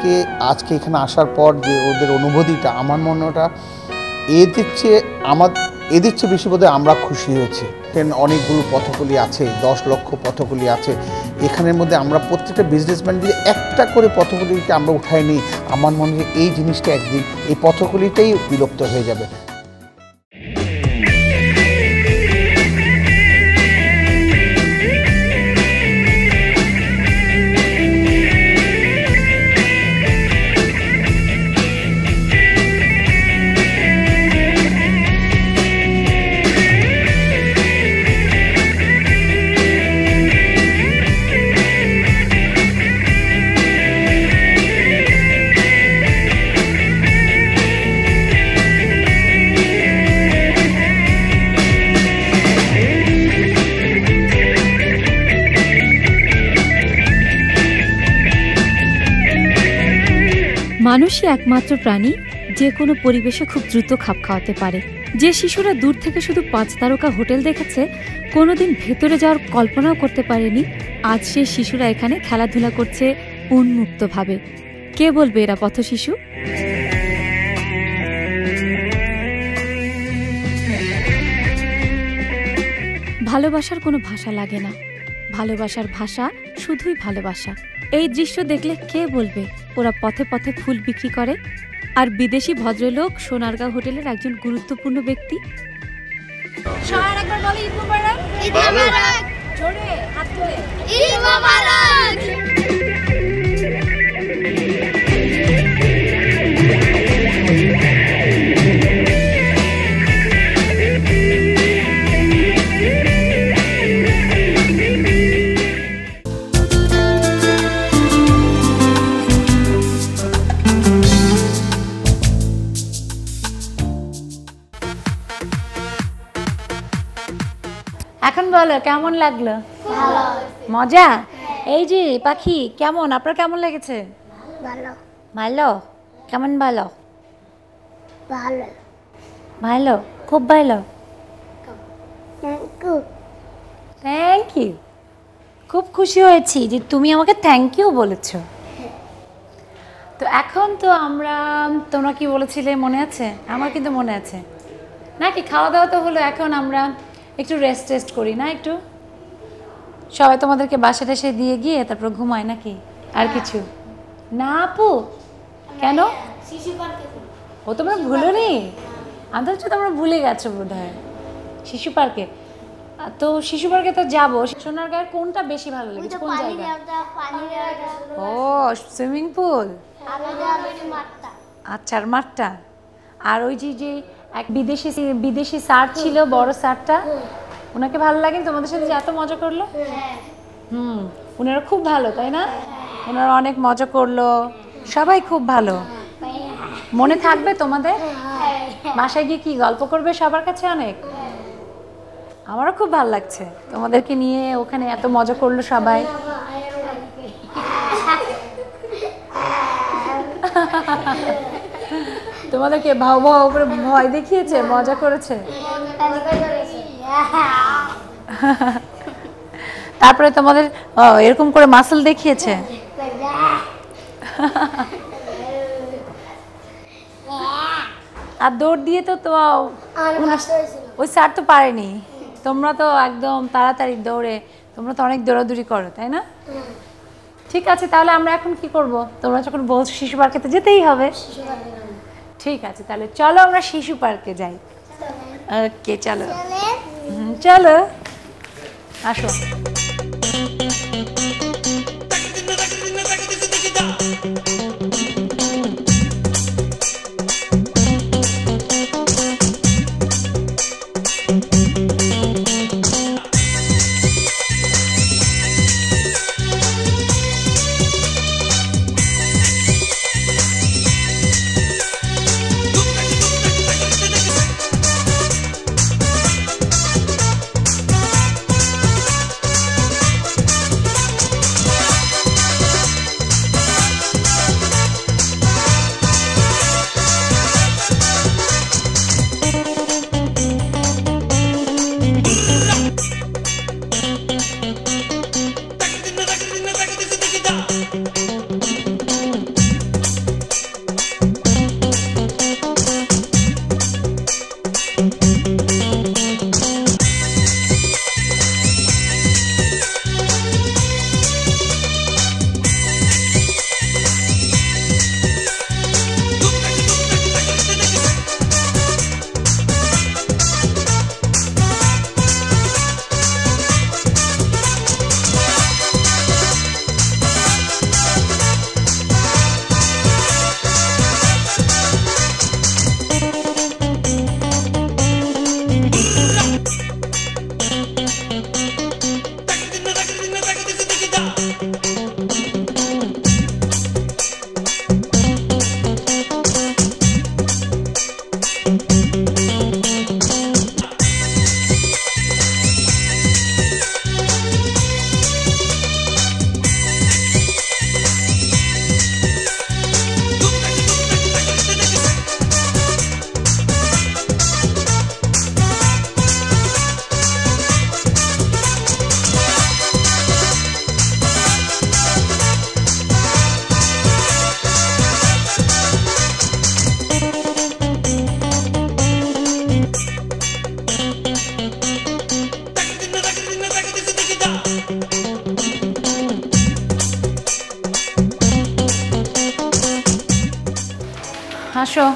ওদেরকে আজকে এখানে আসার পর যে ওদের অনুভূতিটা আমার মনেটা এদের চেয়ে বেশি বোধহয় আমরা খুশি হয়েছি। অনেকগুলো পথকলি আছে, 10 লক্ষ পথকলি আছে। এখানের মধ্যে আমরা প্রত্যেকটা বিজনেসম্যান যদি একটা করে পথকলিকে আমরা উঠাই নিই, আমার মনে হয় এই জিনিসটা একদিন এই পথকলিটাই বিলুপ্ত হয়ে যাবে। মানুষই একমাত্র প্রাণী যে কোনো পরিবেশে খুব দ্রুত খাপ খাওয়াতে পারে। যে শিশুরা দূর থেকে শুধু 5 তারকা হোটেল দেখেছে, কোনোদিন ভেতরে যাওয়ার কল্পনাও করতে পারেনি, আজ সেই শিশুরা এখানে খেলাধুলা করছে উন্মুক্তভাবে। কে বলবে এরা পথ শিশু? ভালোবাসার কোনো ভাষা লাগে না, ভালোবাসার ভাষা শুধুই ভালোবাসা। এই দৃশ্য দেখলে কে বলবে ওরা পথে পথে ফুল বিক্রি করে? আর বিদেশি ভদ্রলোক সোনারগাঁও হোটেলের একজন গুরুত্বপূর্ণ ব্যক্তি। এখন বলো কেমন লাগলো? মজা? এই যে পাখি কেমন, আপনার কেমন লেগেছে? ভালো। ভালো? কেমন ভালো? ভালো। ভালো, খুব ভালো। Thank you. খুব খুশি হয়েছি যে তুমি আমাকে থ্যাংক ইউ বলেছো। তো এখন তো আমরা, তোমরা কি বলেছিলে মনে আছে? আমার কিন্তু মনে আছে নাকি? খাওয়া দাওয়া তো হলো, এখন আমরা একটু রেস্ট করি না? একটু সবাই তোমাদেরকে বাসা টাসে দিয়ে গিয়ে তারপর ঘুমায় নাকি? আর কিছু না আপু? কেন? ও তোমরা ভুলোনি? আমি তো তোমরা ভুলে গেছো বোধ হয়। শিশু পার্কে তো শিশু পার্কে তো যাবো। সোনারগাঁয়ের কোনটা বেশি ভালো লেগেছে? কোন জায়গা? ও সুইমিং পুল। আচ্ছা, আর মাঠটা? আর ওই যে এক বিদেশি স্যার ছিল, বড় স্যারটা, ওনাকে ভালো লাগে? তোমাদের সাথে যে এত মজা করলো? ওনারা খুব ভালো, তাই না? ওনারা অনেক মজা করলো, সবাই খুব ভালো। মনে থাকবে তোমাদের? বাসায় গিয়ে কি গল্প করবে সবার কাছে অনেক? আমারও খুব ভালো লাগছে তোমাদেরকে নিয়ে, ওখানে এত মজা করলো সবাই। তোমাদেরকে ভাও ভাও করে ভয় দেখিয়েছে, মজা করেছে। তারপরে তোমাদের এরকম করে মাসল দেখিয়েছে। আর দৌড় দিয়ে তো ওই স্যার তো পারেনি। তোমরা তো একদম তাড়াতাড়ি দৌড়ে, তোমরা তো অনেক দৌড়াদৌড়ি করো, তাই না? ঠিক আছে, তাহলে আমরা এখন কি করব? তোমরা যখন বলছো শিশু পার্কে তো যেতেই হবে। ঠিক আছে, তাহলে চলো আমরা শিশু পার্কে যাই। ওকে, চলো চলো, আসো। হাসো,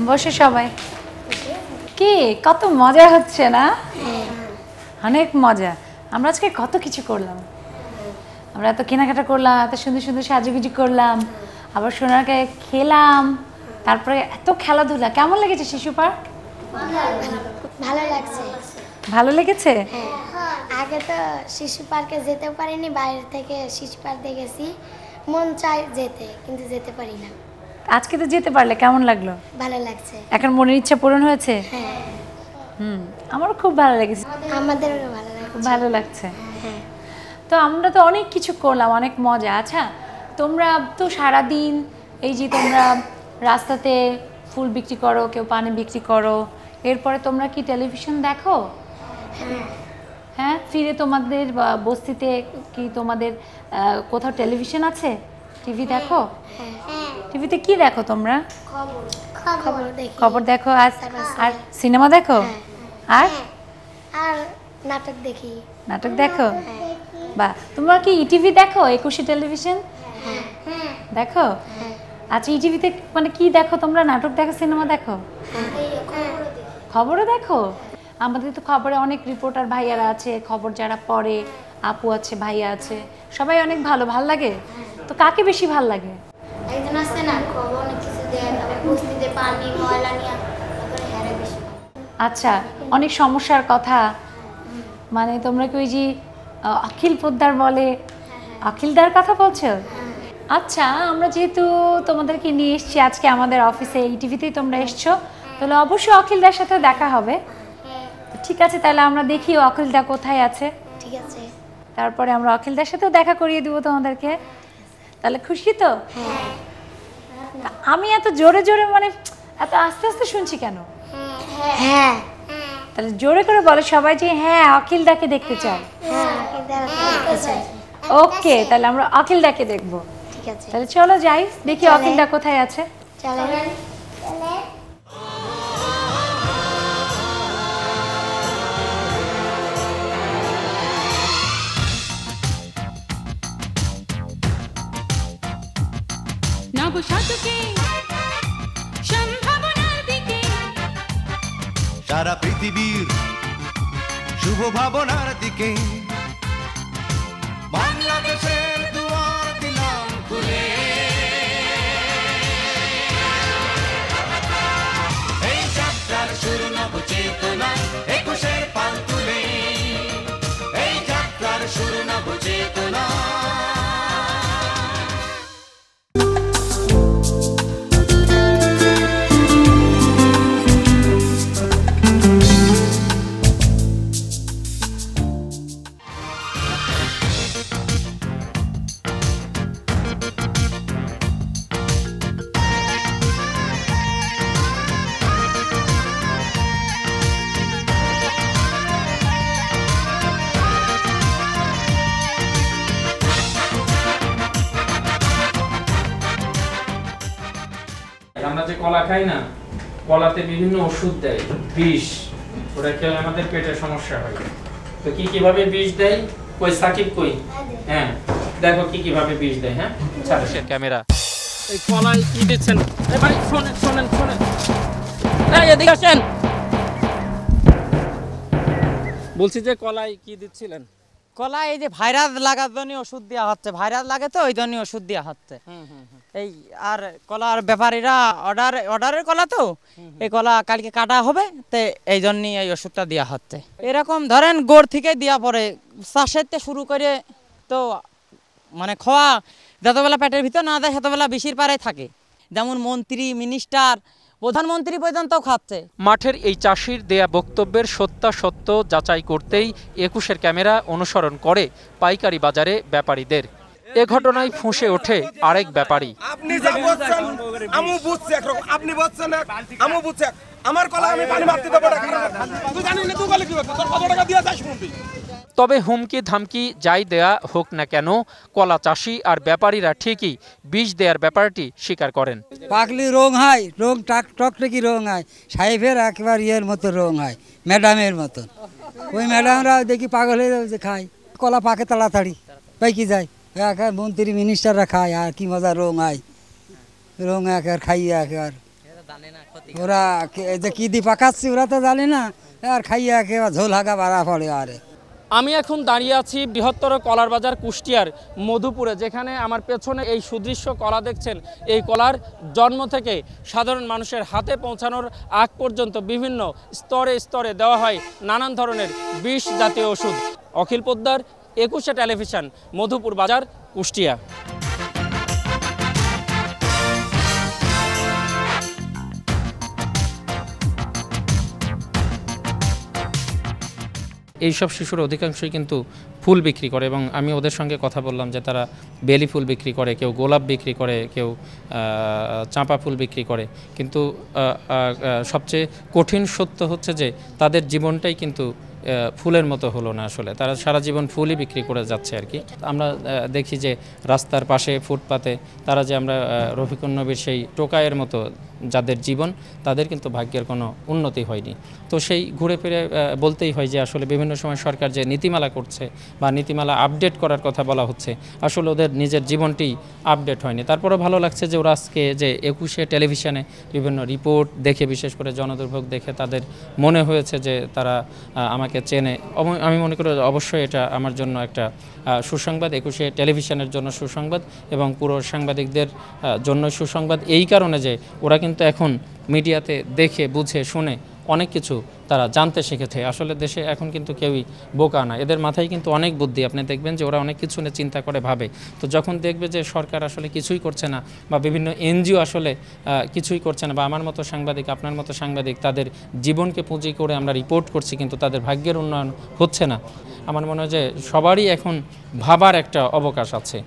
বসে সবাই। কি কত মজা হচ্ছে না? অনেক মজা। আমরা আজকে কত কিছু করলাম, আমরা এত কেনাকাটা করলাম, এত সুন্দর সুন্দর সাজুগুজু করলাম, আবার সোনারকে খেলাম, তারপরে এত খেলাধুলা। কেমন লেগেছে শিশু পার্ক? ভালো লাগছে। ভালো লেগেছে? আগে তো শিশু পার্কে যেতেও পারিনি, বাইরে থেকে শিশু পার্ক দেখেছি, মন চায় যেতে কিন্তু যেতে পারি না। আজকে তো যেতে পারলে, কেমন লাগলো? ভালো লাগছে। এখন মনের ইচ্ছা পূরণ হয়েছে? হ্যাঁ, আমারও খুব ভালো লেগেছে, আমাদেরও ভালো লাগছে। খুব ভালো লাগছে। হ্যাঁ, তো আমরা তো অনেক কিছু করলাম, অনেক মজা। আচ্ছা, তোমরা তো সারাদিন এই যে তোমরা রাস্তাতে ফুল বিক্রি করো, কেউ পানি বিক্রি করো, এরপরে তোমরা কি টেলিভিশন দেখো? হ্যাঁ, ফিরে তোমাদের বস্তিতে কি তোমাদের কোথাও টেলিভিশন আছে? টিভি দেখো? টিভিতে কি দেখো তোমরা? খবর দেখি। খবর দেখো আর সিনেমা দেখো? আর আর নাটক দেখি। নাটক দেখো? বাহ, তোমরা কি ইটিভি দেখো, একুশে টেলিভিশন দেখো? আচ্ছা, ইটিভিতে মানে কি দেখো তোমরা? নাটক দেখো, সিনেমা দেখো, খবরও দেখো? আমাদের তো খবরে অনেক রিপোর্টার ভাইয়ারা আছে, খবর যারা পড়ে, আপু আছে, ভাইয়া আছে, সবাই অনেক ভালো লাগে। তো কাকে বেশি ভাল লাগে? একজন আছে না, খবর অনেক কিছু দেয়, তারপর বস্তিতে পানি ময়লা নিয়ে হ্যারে বেশি। আচ্ছা, অনেক সমস্যার কথা, মানে তোমরা কি ওই যে অখিল পোদ্দার বলে, অখিলদার কথা বলছো? আচ্ছা, আমরা যেহেতু তোমাদেরকে নিয়ে এসেছি আজকে আমাদের অফিসে, এই টিভিতেই তোমরা এসছো, তাহলে অবশ্যই অখিলদার সাথে দেখা হবে। ঠিক আছে, তাহলে আমরা দেখি অখিলদা কোথায় আছে। ঠিক আছে। তারপরে আমরা অখিলদার সাথেও দেখা করিয়ে দিব তোমাদেরকে। তাহলে খুশি তো? আমি এত জোরে জোরে মানে এত আস্তে আস্তে শুনছি কেন? হ্যাঁ, তাহলে জোরে করে বলে সবাই যে হ্যাঁ, অখিলদাকে দেখতে চাই। ওকে, তাহলে আমরা অখিলদাকে দেখবো। ঠিক আছে, তাহলে চলো যাই, দেখি অখিলদা কোথায় আছে। চলেন। নবশতকে সম্ভাবনার দিকে, সারা পৃথিবীর শুভ ভাবনার দিকে বাংলাদেশের দুয়ার দিলাম খুলে। এই যাত্রার শুরু নব চেতনা, একুশের পাল তুলে। এই যাত্রার শুরু নব চেতনা। আমরা যে কলা খাই না, কলাতে বিভিন্ন ওষুধ দেয়, বিষ, ওটা খেলে আমাদের পেটের সমস্যা হয়। তো কি কিভাবে বিষ দেয়? কই সাকিব কই? হ্যাঁ, দেখো কি কিভাবে বিষ দেয়। হ্যাঁ, ছাড়েন ক্যামেরা। এই কলাই কি দিচ্ছেন? এই ভাই শুনেন শুনেন শুনেন, এই এদিকে আসেন। বলছি যে কলাই কি দিচ্ছিলেন? কলা এই যে ভাইরাস লাগার জন্য ওষুধ দেওয়া হচ্ছে, ভাইরাস লাগে তো ওই জন্য ওষুধ দেওয়া হচ্ছে। এই আর কলার ব্যাপারীরা অর্ডারের কলা তো, এই কলা কালকে কাটা হবে, তো এই জন্যই এই ওষুধটা দেওয়া হচ্ছে। এরকম ধরেন গোড় থেকে দেওয়া পরে চাষের শুরু করে তো মানে খাওয়া যতবেলা পেটের ভিতর না যায় ততবেলা বেশির পারে থাকে। যেমন মন্ত্রী, মিনিস্টার, প্রধানমন্ত্রী পর্যন্ত খাচ্ছে। মাঠের এই চাষির দেয়া বক্তব্যের সত্যাসত্য যাচাই করতেই একুশের ক্যামেরা অনুসরণ করে পাইকারি বাজারে ব্যাপারীদের। এ ঘটনায় ফুঁসে ওঠে আরেক ব্যাপারী। আপনি যা বলছেন আমু বুঝছি একরকম, আপনি বলছেন আমু বুঝছে। আমার কলা আমি পানি মারতে দেবো না, তুই জানিস না তুই বলে কি হচ্ছে, তোর কত টাকা দিয়ে যাস শুনবি। তবে হুমকি ধামকি যাই দেয়া হোক না কেন, কলা চাষি আর ব্যাপারীরা ঠিকই বিষ দেওয়ার ব্যাপারটি স্বীকার করেন। পাকলি রং হয়, রং টকটকি রং হয়, সাহেবের একবার ইয়ের মতো রং হয়, ম্যাডামের মতো। ওই ম্যাডামরা দেখি পাগল হয়ে যাবে যে খায়, কলা পাকে তাড়াতাড়ি পাইকি যায়। মন্ত্রী মিনিস্টাররা খায়, আর কি মজা রং হয়। রং একেবারে খাইয়ে একেবারে ওরা যে কী দিয়ে পাকাচ্ছি ওরা তো জানে না, আর খাইয়ে একেবারে ঝোল হাঁকা বাড়া পড়ে আরে। আমি এখন দাঁড়িয়ে আছি বৃহত্তর কলার বাজার কুষ্টিয়ার মধুপুরে, যেখানে আমার পেছনে এই সুদৃশ্য কলা দেখছেন। এই কলার জন্ম থেকে সাধারণ মানুষের হাতে পৌঁছানোর আগ পর্যন্ত বিভিন্ন স্তরে স্তরে দেওয়া হয় নানান ধরনের বিষ জাতীয় ওষুধ। অখিল পোদ্দার, 21 টেলিভিশন, মধুপুর বাজার, কুষ্টিয়া। এইসব শিশুর অধিকাংশই কিন্তু ফুল বিক্রি করে এবং আমি ওদের সঙ্গে কথা বললাম যে তারা বেলি ফুল বিক্রি করে, কেউ গোলাপ বিক্রি করে, কেউ চাঁপা ফুল বিক্রি করে। কিন্তু সবচেয়ে কঠিন সত্য হচ্ছে যে তাদের জীবনটাই কিন্তু ফুলের মতো হলো না, আসলে তারা সারা জীবন ফুলই বিক্রি করে যাচ্ছে আর কি। আমরা দেখি যে রাস্তার পাশে ফুটপাতে তারা যে আমরা রফিকুন নবীর সেই টোকাইয়ের মতো যাদের জীবন, তাদের কিন্তু ভাগ্যের কোনো উন্নতি হয়নি। তো সেই ঘুরে ফিরে বলতেই হয় যে আসলে বিভিন্ন সময় সরকার যে নীতিমালা করছে বা নীতিমালা আপডেট করার কথা বলা হচ্ছে, আসলে ওদের নিজের জীবনটি আপডেট হয়নি। তারপরেও ভালো লাগছে যে ওরা আজকে যে 21 টেলিভিশনে বিভিন্ন রিপোর্ট দেখে, বিশেষ করে জনদুর্ভোগ দেখে তাদের মনে হয়েছে যে তারা আমাকে চেনে। আমি মনে করি অবশ্যই এটা আমার জন্য একটা সুসংবাদ, 21 টেলিভিশনের জন্য সুসংবাদ এবং পুরো সাংবাদিকদের জন্য সুসংবাদ এই কারণে যে ওরা কিন্তু এখন মিডিয়াতে দেখে বুঝে শুনে অনেক কিছু তারা জানতে শিখেছে। আসলে দেশে এখন কিন্তু কেউই বোকা না, এদের মাথায় কিন্তু অনেক বুদ্ধি। আপনি দেখবেন যে ওরা অনেক কিছু নিয়ে চিন্তা করে ভাবে। তো যখন দেখবে যে সরকার আসলে কিছুই করছে না বা বিভিন্ন এনজিও আসলে কিছুই করছে না, বা আমার মতো সাংবাদিক, আপনার মতো সাংবাদিক তাদের জীবনকে পুঁজি করে আমরা রিপোর্ট করছি কিন্তু তাদের ভাগ্যের উন্নয়ন হচ্ছে না, আমার মনে হয় যে সবারই এখন ভাবার একটা অবকাশ আছে।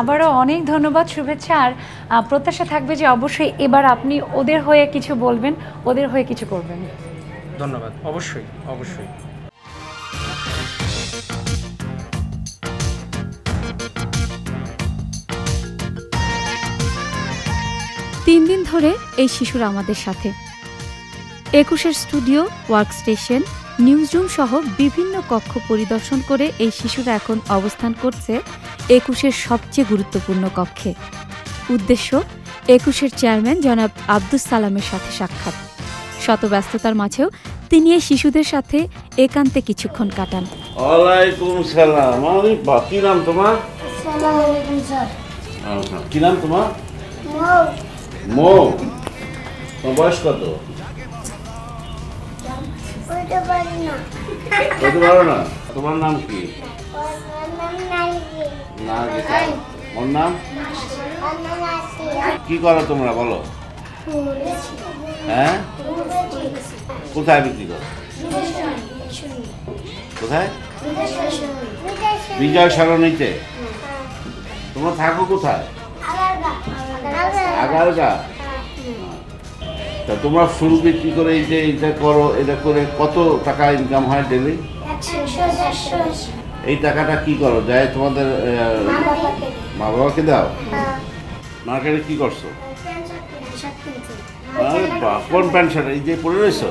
আবারও অনেক ধন্যবাদ, শুভেচ্ছা। আর প্রত্যাশা থাকবে যে অবশ্যই এবার আপনি ওদের হয়ে কিছু বলবেন, ওদের হয়ে কিছু করবেন। ধন্যবাদ, অবশ্যই অবশ্যই। 3 দিন ধরে এই শিশুরা আমাদের সাথে 21 স্টুডিও, ওয়ার্কস্টেশন, নিউজরুম সহ বিভিন্ন কক্ষ পরিদর্শন করে এই শিশুরা এখন অবস্থান করছে 21 সবচেয়ে গুরুত্বপূর্ণ কক্ষে। উদ্দেশ্য 21 চেয়ারম্যান জনাব আব্দুস সালামের সাথে সাক্ষাৎ। শত ব্যস্ততার মাঝেও তিনি এই শিশুদের সাথে একান্তে কিছুক্ষণ কাটান। ওয়ালাইকুম সালাম। কি নাম তোমার? আসসালামু আলাইকুম স্যার। কি নাম তোমার? মৌ। তোমার বয়স কত? বলতে পারি না। বলতে পারো না? তোমার নাম কি? ওর নাম কি করো তোমরা বলো? হ্যাঁ, কোথায় বিক্রি করো? কোথায়? বিজয় সরণিতে। তোমরা থাকো কোথায়? আগারগা। তা তোমরা ফুল বিক্রি করে এই যে এটা করো, এটা করে কত টাকা ইনকাম হয় ডেলি? এই টাকাটা কি করো? যায় তোমাদের মা বাবাকে দাও? মার্কেটে কি করছো? কোন প্যান্ট শার্ট এই যে পরে রয়েছো?